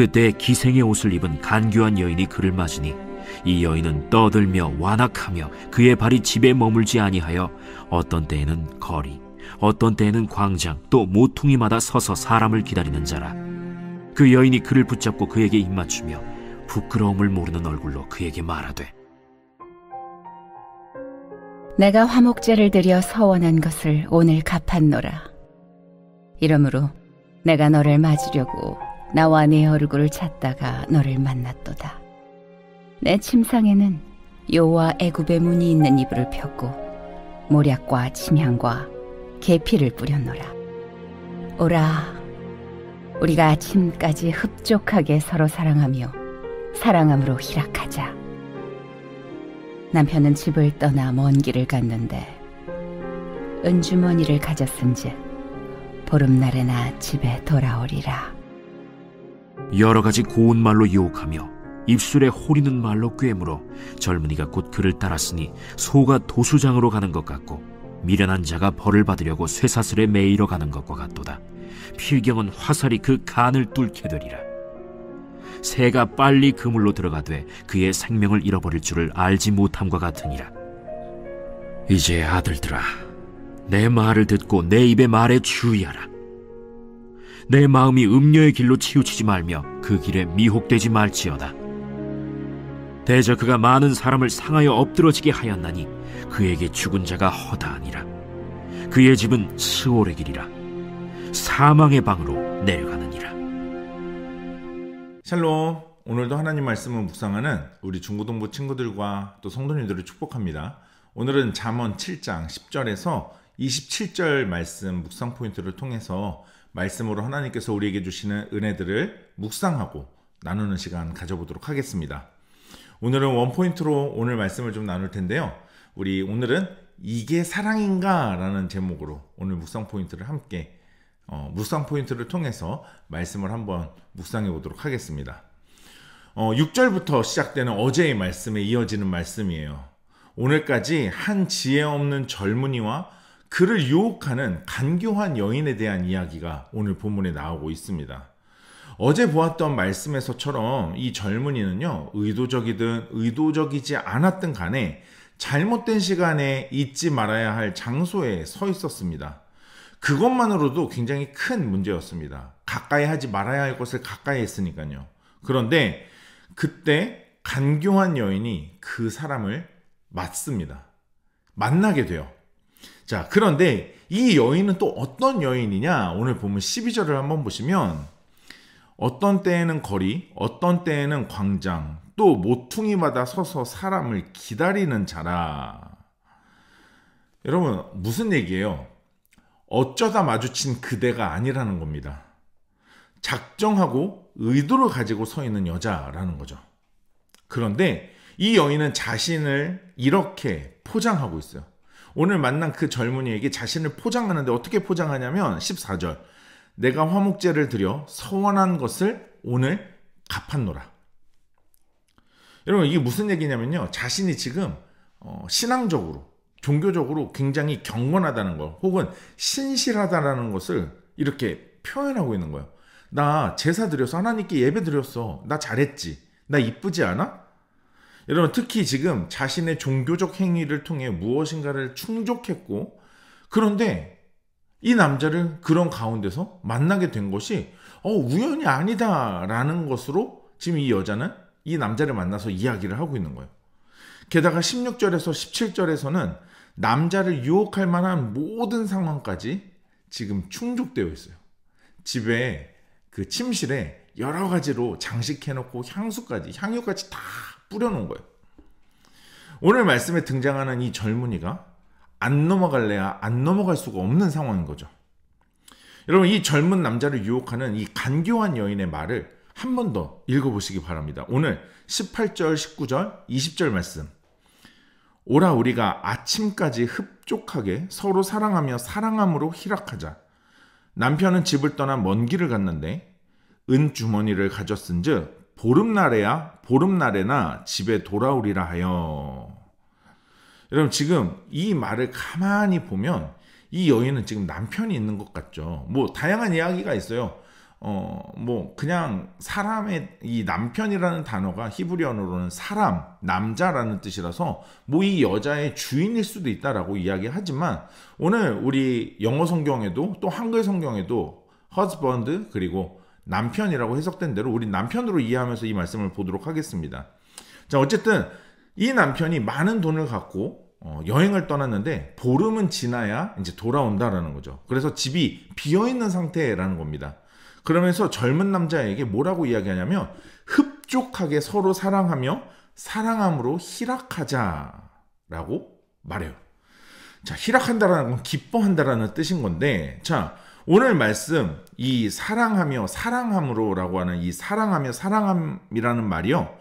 그때 기생의 옷을 입은 간교한 여인이 그를 맞으니 이 여인은 떠들며 완악하며 그의 발이 집에 머물지 아니하여 어떤 때에는 거리, 어떤 때에는 광장, 또 모퉁이마다 서서 사람을 기다리는 자라. 그 여인이 그를 붙잡고 그에게 입맞추며 부끄러움을 모르는 얼굴로 그에게 말하되, 내가 화목제를 드려 서원한 것을 오늘 갚았노라. 이러므로 내가 너를 맞으려고 나와 네 얼굴을 찾다가 너를 만났도다. 내 침상에는 여호와 애굽의 문이 있는 이불을 폈고 모략과 침향과 계피를 뿌렸노라. 오라, 우리가 아침까지 흡족하게 서로 사랑하며 사랑함으로 희락하자. 남편은 집을 떠나 먼 길을 갔는데 은주머니를 가졌은즉 보름날에나 집에 돌아오리라. 여러 가지 고운 말로 유혹하며 입술에 호리는 말로 꿰물어 젊은이가 곧 그를 따랐으니 소가 도수장으로 가는 것 같고 미련한 자가 벌을 받으려고 쇠사슬에 매이러 가는 것과 같도다. 필경은 화살이 그 간을 뚫게 되리라. 새가 빨리 그물로 들어가되 그의 생명을 잃어버릴 줄을 알지 못함과 같으니라. 이제 아들들아, 내 말을 듣고 내 입의 말에 주의하라. 내 마음이 음녀의 길로 치우치지 말며 그 길에 미혹되지 말지어다. 대저 그가 많은 사람을 상하여 엎드러지게 하였나니 그에게 죽은 자가 허다하니라. 그의 집은 스올의 길이라. 사망의 방으로 내려가느니라. 샬롬. 오늘도 하나님 말씀을 묵상하는 우리 중고등부 친구들과 또 성도님들을 축복합니다. 오늘은 잠언 7장 10절에서 27절 말씀 묵상 포인트를 통해서 말씀으로 하나님께서 우리에게 주시는 은혜들을 묵상하고 나누는 시간 가져보도록 하겠습니다. 오늘은 원포인트로 오늘 말씀을 좀 나눌 텐데요. 우리 오늘은 이게 사랑인가? 라는 제목으로 오늘 묵상 포인트를 함께 묵상 포인트를 통해서 말씀을 한번 묵상해 보도록 하겠습니다. 6절부터 시작되는 어제의 말씀에 이어지는 말씀이에요. 오늘까지 한 지혜 없는 젊은이와 그를 유혹하는 간교한 여인에 대한 이야기가 오늘 본문에 나오고 있습니다. 어제 보았던 말씀에서처럼 이 젊은이는요, 의도적이든 의도적이지 않았든 간에 잘못된 시간에 잊지 말아야 할 장소에 서 있었습니다. 그것만으로도 굉장히 큰 문제였습니다. 가까이 하지 말아야 할 것을 가까이 했으니까요. 그런데 그때 간교한 여인이 그 사람을 맞습니다. 만나게 돼요. 자, 그런데 이 여인은 또 어떤 여인이냐? 오늘 보면 12절을 한번 보시면 어떤 때에는 거리, 어떤 때에는 광장, 또 모퉁이마다 서서 사람을 기다리는 자라. 여러분, 무슨 얘기예요? 어쩌다 마주친 그대가 아니라는 겁니다. 작정하고 의도를 가지고 서 있는 여자라는 거죠. 그런데 이 여인은 자신을 이렇게 포장하고 있어요. 오늘 만난 그 젊은이에게 자신을 포장하는데 어떻게 포장하냐면 14절, 내가 화목제를 드려 서원한 것을 오늘 갚았노라. 여러분, 이게 무슨 얘기냐면요, 자신이 지금 신앙적으로 종교적으로 굉장히 경건하다는 거, 혹은 신실하다라는 것을 이렇게 표현하고 있는 거예요. 나 제사 드렸어. 하나님께 예배 드렸어. 나 잘했지. 나 이쁘지 않아? 여러분, 특히 지금 자신의 종교적 행위를 통해 무엇인가를 충족했고, 그런데 이 남자를 그런 가운데서 만나게 된 것이 우연이 아니다라는 것으로 지금 이 여자는 이 남자를 만나서 이야기를 하고 있는 거예요. 게다가 16절에서 17절에서는 남자를 유혹할 만한 모든 상황까지 지금 충족되어 있어요. 집에 그 침실에 여러 가지로 장식해놓고 향유까지 다 뿌려놓은 거예요. 오늘 말씀에 등장하는 이 젊은이가 안 넘어갈래야 안 넘어갈 수가 없는 상황인 거죠. 여러분, 이 젊은 남자를 유혹하는 이 간교한 여인의 말을 한 번 더 읽어보시기 바랍니다. 오늘 18절, 19절, 20절 말씀. 오라, 우리가 아침까지 흡족하게 서로 사랑하며 사랑함으로 희락하자. 남편은 집을 떠나 먼 길을 갔는데 은주머니를 가졌은즉 보름날에나 집에 돌아오리라 하여. 여러분, 지금 이 말을 가만히 보면 이 여인은 지금 남편이 있는 것 같죠. 뭐 다양한 이야기가 있어요. 그냥 사람의 이 남편이라는 단어가 히브리어로는 사람, 남자라는 뜻이라서 이 여자의 주인일 수도 있다라고 이야기하지만 오늘 우리 영어 성경에도 또 한글 성경에도 husband 그리고 남편이라고 해석된 대로 우리 남편으로 이해하면서 이 말씀을 보도록 하겠습니다. 자, 어쨌든 이 남편이 많은 돈을 갖고 여행을 떠났는데 보름은 지나야 이제 돌아온다라는 거죠. 그래서 집이 비어있는 상태라는 겁니다. 그러면서 젊은 남자에게 뭐라고 이야기하냐면 흡족하게 서로 사랑하며 사랑함으로 희락하자라고 말해요. 자, 희락한다라는 건 기뻐한다라는 뜻인 건데, 자, 오늘 말씀 이 사랑하며 사랑함으로라고 하는 이 사랑하며 사랑함이라는 말이요,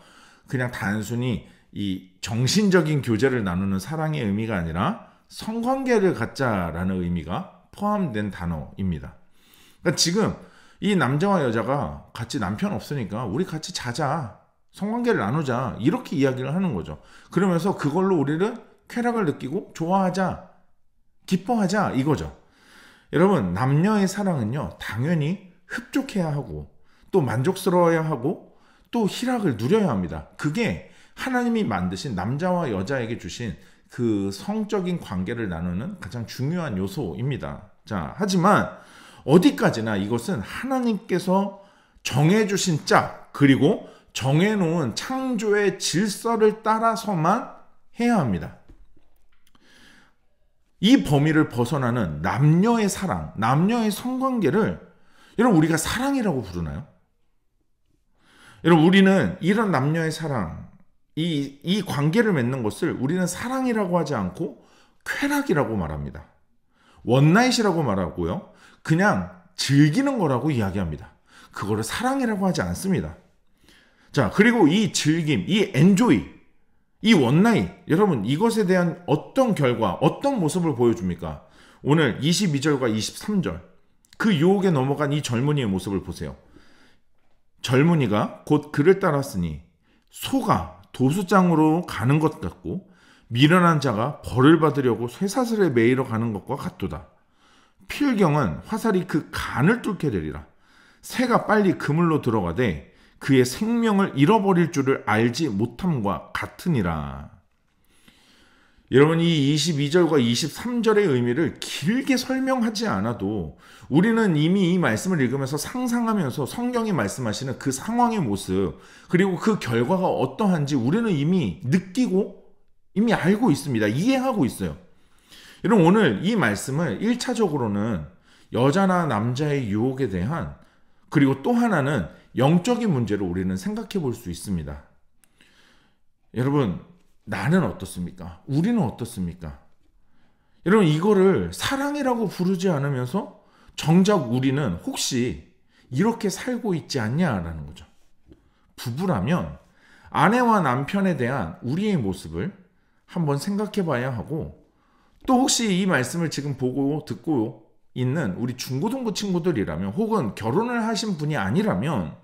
그냥 단순히 이 정신적인 교제를 나누는 사랑의 의미가 아니라 성관계를 갖자라는 의미가 포함된 단어입니다. 그러니까 지금 이 남자와 여자가 같이 남편 없으니까 우리 같이 자자, 성관계를 나누자, 이렇게 이야기를 하는 거죠. 그러면서 그걸로 우리는 쾌락을 느끼고 좋아하자, 기뻐하자, 이거죠. 여러분, 남녀의 사랑은요, 당연히 흡족해야 하고 또 만족스러워야 하고 또 희락을 누려야 합니다. 그게 하나님이 만드신 남자와 여자에게 주신 그 성적인 관계를 나누는 가장 중요한 요소입니다. 자, 하지만 어디까지나 이것은 하나님께서 정해주신 짝, 그리고 정해놓은 창조의 질서를 따라서만 해야 합니다. 이 범위를 벗어나는 남녀의 사랑, 남녀의 성관계를 여러분 우리가 사랑이라고 부르나요? 여러분, 우리는 이런 남녀의 사랑, 이 관계를 맺는 것을 우리는 사랑이라고 하지 않고 쾌락이라고 말합니다. 원나잇이라고 말하고요, 그냥 즐기는 거라고 이야기합니다. 그거를 사랑이라고 하지 않습니다. 자, 그리고 이 즐김, 이 엔조이, 이 원나잇, 여러분 이것에 대한 어떤 결과, 어떤 모습을 보여줍니까? 오늘 22절과 23절, 그 유혹에 넘어간 이 젊은이의 모습을 보세요. 젊은이가 곧 그를 따랐으니 소가 도수장으로 가는 것 같고 미련한 자가 벌을 받으려고 쇠사슬에 매이러 가는 것과 같도다. 필경은 화살이 그 간을 뚫게 되리라. 새가 빨리 그물로 들어가되 그의 생명을 잃어버릴 줄을 알지 못함과 같으니라. 여러분, 이 22절과 23절의 의미를 길게 설명하지 않아도 우리는 이미 이 말씀을 읽으면서 상상하면서 성경이 말씀하시는 그 상황의 모습, 그리고 그 결과가 어떠한지 우리는 이미 느끼고 이미 알고 있습니다. 이해하고 있어요. 여러분, 오늘 이 말씀을 1차적으로는 여자나 남자의 유혹에 대한, 그리고 또 하나는 영적인 문제로 우리는 생각해 볼 수 있습니다. 여러분, 나는 어떻습니까? 우리는 어떻습니까? 여러분, 이거를 사랑이라고 부르지 않으면서 정작 우리는 혹시 이렇게 살고 있지 않냐라는 거죠. 부부라면 아내와 남편에 대한 우리의 모습을 한번 생각해 봐야 하고, 또 혹시 이 말씀을 지금 보고 듣고 있는 우리 중고등부 친구들이라면, 혹은 결혼을 하신 분이 아니라면,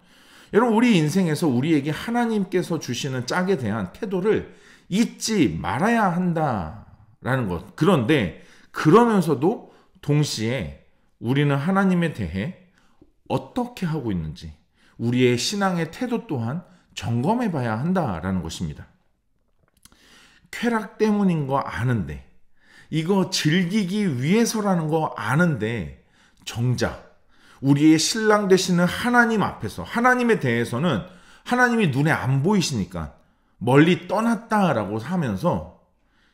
여러분, 우리 인생에서 우리에게 하나님께서 주시는 짝에 대한 태도를 잊지 말아야 한다라는 것. 그런데 그러면서도 동시에 우리는 하나님에 대해 어떻게 하고 있는지 우리의 신앙의 태도 또한 점검해 봐야 한다라는 것입니다. 쾌락 때문인 거 아는데, 이거 즐기기 위해서라는 거 아는데, 정작 우리의 신랑 되시는 하나님 앞에서, 하나님에 대해서는 하나님이 눈에 안 보이시니까 멀리 떠났다라고 하면서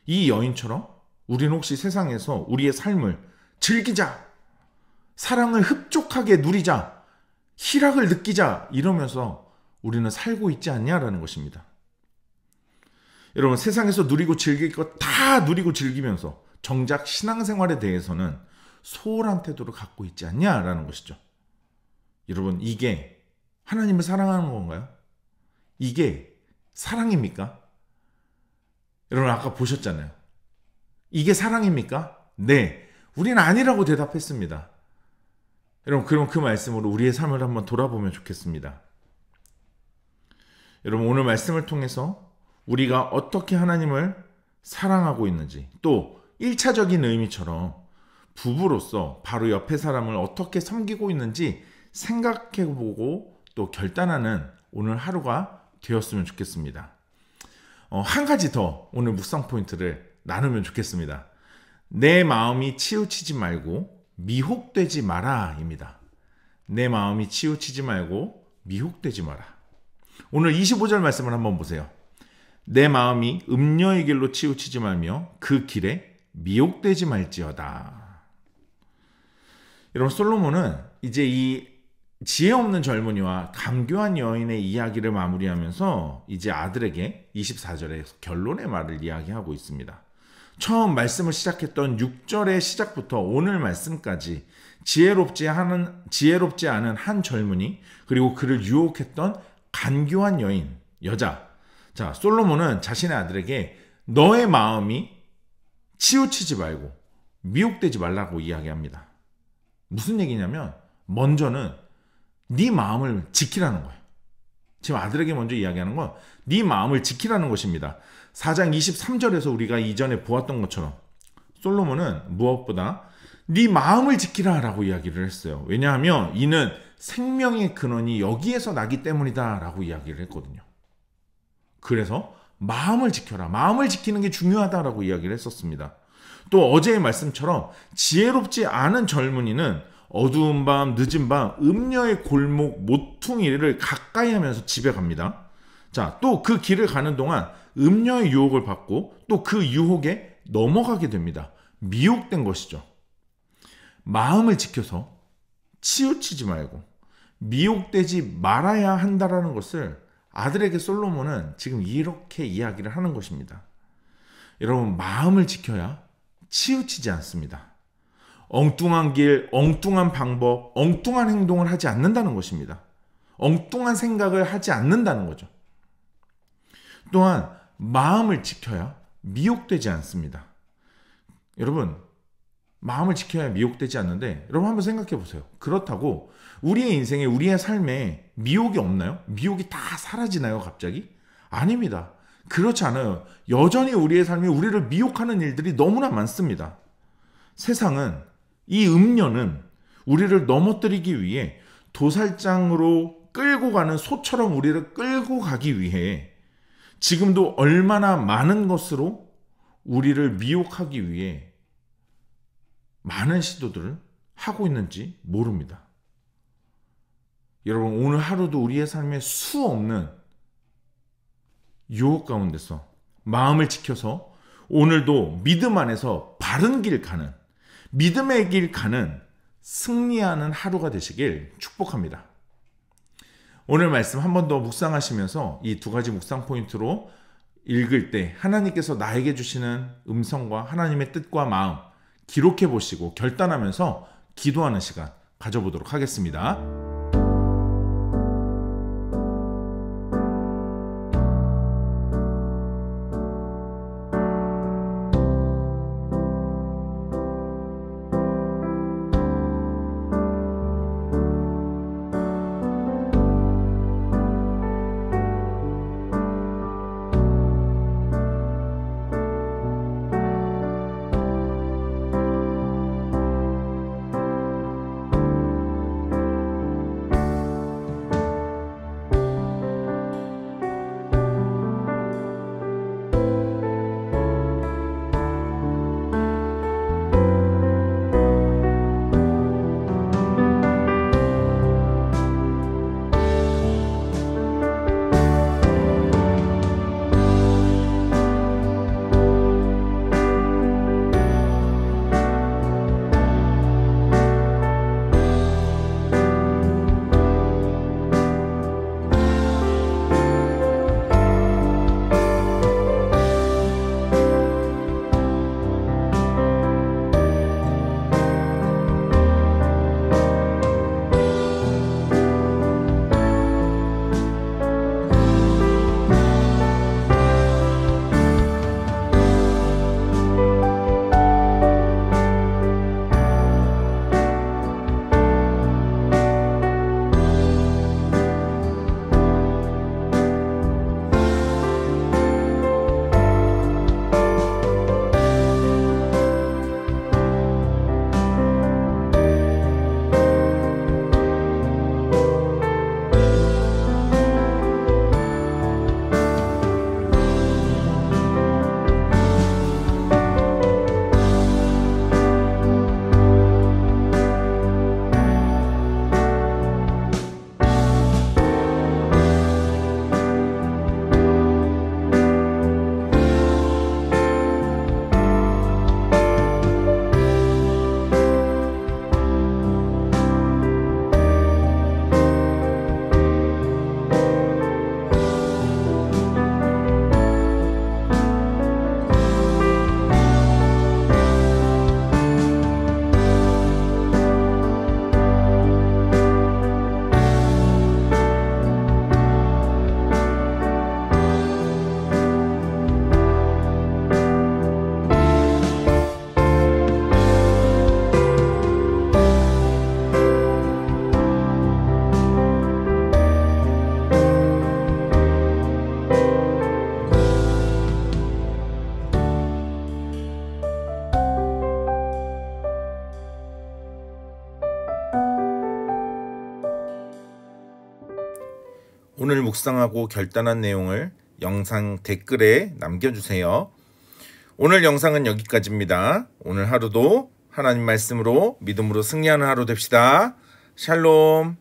이 여인처럼 우리는 혹시 세상에서 우리의 삶을 즐기자, 사랑을 흡족하게 누리자, 희락을 느끼자, 이러면서 우리는 살고 있지 않냐라는 것입니다. 여러분, 세상에서 누리고 즐길 것 다 누리고 즐기면서 정작 신앙생활에 대해서는 소홀한 태도를 갖고 있지 않냐라는 것이죠. 여러분, 이게 하나님을 사랑하는 건가요? 이게 사랑입니까? 여러분, 아까 보셨잖아요. 이게 사랑입니까? 네, 우리는 아니라고 대답했습니다. 여러분, 그럼 그 말씀으로 우리의 삶을 한번 돌아보면 좋겠습니다. 여러분, 오늘 말씀을 통해서 우리가 어떻게 하나님을 사랑하고 있는지, 또 1차적인 의미처럼 부부로서 바로 옆에 사람을 어떻게 섬기고 있는지 생각해보고 또 결단하는 오늘 하루가 되었으면 좋겠습니다. 한 가지 더 오늘 묵상 포인트를 나누면 좋겠습니다. 내 마음이 치우치지 말고 미혹되지 마라 입니다. 내 마음이 치우치지 말고 미혹되지 마라. 오늘 25절 말씀을 한번 보세요. 내 마음이 음녀의 길로 치우치지 말며 그 길에 미혹되지 말지어다. 여러분, 솔로몬은 이제 이 지혜 없는 젊은이와 감교한 여인의 이야기를 마무리하면서 이제 아들에게 24절에 결론의 말을 이야기하고 있습니다. 처음 말씀을 시작했던 6절의 시작부터 오늘 말씀까지 지혜롭지 않은 한 젊은이, 그리고 그를 유혹했던 간교한 여자. 자, 솔로몬은 자신의 아들에게 너의 마음이 치우치지 말고 미혹되지 말라고 이야기합니다. 무슨 얘기냐면 먼저는 네 마음을 지키라는 거예요. 지금 아들에게 먼저 이야기하는 건 네 마음을 지키라는 것입니다. 4장 23절에서 우리가 이전에 보았던 것처럼 솔로몬은 무엇보다 네 마음을 지키라 라고 이야기를 했어요. 왜냐하면 이는 생명의 근원이 여기에서 나기 때문이다 라고 이야기를 했거든요. 그래서 마음을 지켜라, 마음을 지키는 게 중요하다라고 이야기를 했었습니다. 또 어제의 말씀처럼 지혜롭지 않은 젊은이는 어두운 밤, 늦은 밤, 음녀의 골목, 모퉁이를 가까이 하면서 집에 갑니다. 자, 또 그 길을 가는 동안 음녀의 유혹을 받고 또 그 유혹에 넘어가게 됩니다. 미혹된 것이죠. 마음을 지켜서 치우치지 말고 미혹되지 말아야 한다라는 것을 아들에게 솔로몬은 지금 이렇게 이야기를 하는 것입니다. 여러분, 마음을 지켜야 치우치지 않습니다. 엉뚱한 길, 엉뚱한 방법, 엉뚱한 행동을 하지 않는다는 것입니다. 엉뚱한 생각을 하지 않는다는 거죠. 또한 마음을 지켜야 미혹되지 않습니다. 여러분, 마음을 지켜야 미혹되지 않는데 여러분 한번 생각해 보세요. 그렇다고 우리의 인생에, 우리의 삶에 미혹이 없나요? 미혹이 다 사라지나요, 갑자기? 아닙니다. 그렇지 않아요. 여전히 우리의 삶에 우리를 미혹하는 일들이 너무나 많습니다. 세상은, 이 음녀는 우리를 넘어뜨리기 위해 도살장으로 끌고 가는 소처럼 우리를 끌고 가기 위해 지금도 얼마나 많은 것으로 우리를 미혹하기 위해 많은 시도들을 하고 있는지 모릅니다. 여러분, 오늘 하루도 우리의 삶에 수 없는 유혹 가운데서 마음을 지켜서 오늘도 믿음 안에서 바른 길 가는, 믿음의 길 가는 승리하는 하루가 되시길 축복합니다. 오늘 말씀 한 번 더 묵상하시면서 이 두 가지 묵상 포인트로 읽을 때 하나님께서 나에게 주시는 음성과 하나님의 뜻과 마음 기록해 보시고 결단하면서 기도하는 시간 가져보도록 하겠습니다. 오늘 묵상하고 결단한 내용을 영상 댓글에 남겨주세요. 오늘 영상은 여기까지입니다. 오늘 하루도 하나님 말씀으로 믿음으로 승리하는 하루 됩시다. 샬롬.